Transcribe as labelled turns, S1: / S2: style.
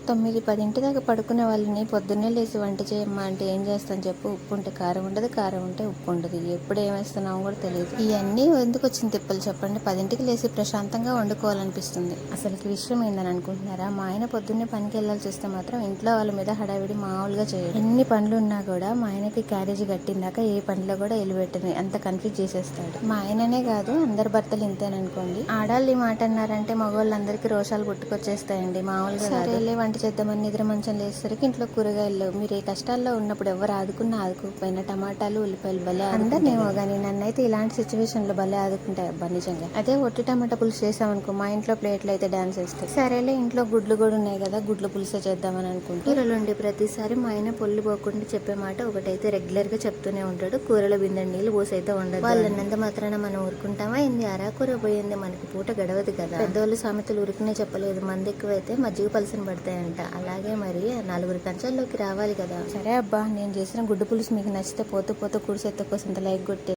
S1: 9, 10 దాకా పడుకునే వాళ్ళని పొద్దున్నే లేసి వంట చేయమ్మా అంటే ఏం చేస్తాను చెప్పు. ఉప్పు ఉంటే కారం ఉండదు, కారం ఉంటే ఉప్పు ఉండదు. ఎప్పుడు ఏమేస్తున్నామో కూడా తెలియదు. ఇవన్నీ ఎందుకు వచ్చిన తిప్పలు చెప్పండి. 10ంటికి లేసి ప్రశాంతంగా వండుకోవాలనిపిస్తుంది. అసలుకి విషయం ఏందని అనుకుంటున్నారా? మా ఆయన పొద్దున్నే పనికి వెళ్ళాల్సి వస్తే మాత్రం ఇంట్లో వాళ్ళ మీద హడావిడి మామూలుగా చేయడు. ఎన్ని పనులు ఉన్నా కూడా మా ఆయనకి క్యారేజీ కట్టిందాక ఏ పనిలో కూడా ఎలిపెట్టని అంత కన్ఫ్యూజ్ చేసేస్తాడు. మా ఆయననే కాదు, అందరి భర్తలు ఇంతేననుకోండి. ఆడాళ్ళు ఈ మాట అన్నారంటే మగవాళ్ళందరికీ రోషాలు పుట్టుకొచ్చేస్తాయండి. మామూలుగా సరేలే వంట చేద్దామని నిద్ర మంచం లేసరికి ఇంట్లో కూరగాయలు లేవు. మీరు ఏ కష్టాల్లో ఉన్నప్పుడు ఎవరు ఆదుకున్నా ఆదుకోకపోయినా టమాటాలు, ఉల్లిపాయలు భలే అందరినేమో కానీ నన్నైతే ఇలాంటి సిచ్యువేషన్ లో భలే ఆదుకుంటాయి అబ్బా నిజంగా. అదే ఒట్టి టమాటా పులుసు చేసామనుకో మా ఇంట్లో ప్లేట్లు అయితే డాన్స్ వేస్తాయి. సరేలే ఇంట్లో గుడ్లు కూడా ఉన్నాయి కదా, గుడ్లు పులుసే చేద్దామని అనుకుంటూ కూరలుండి ప్రతిసారి మా ఆయన పొల్లు పోకుండా చెప్పే మాట ఒకటైతే రెగ్యులర్ గా చెప్తూనే ఉంటాడు. కూరల బిందె నీళ్ళు పోసైతే ఉండదు. వాళ్ళన్నంత మాత్రాన మనం ఊరుకుంటామా? ఏంది అరాకూర పోయింది, మనకి పూట గడవదు కదా. పెద్దోళ్ళు సామెతలు ఊరికనే చెప్పలేదు. మంది ఎక్కువైతే మజ్జిగ పలసన పడతాయంట. అలాగే మరి 4 కంచాల్లోకి రావాలి కదా. సరే అబ్బా, నేను చేసిన గుడ్డు పులుసు మీకు నచ్చితే పోతూ పోతూ కుడిసెత్త కోసం లైక్ కొట్టే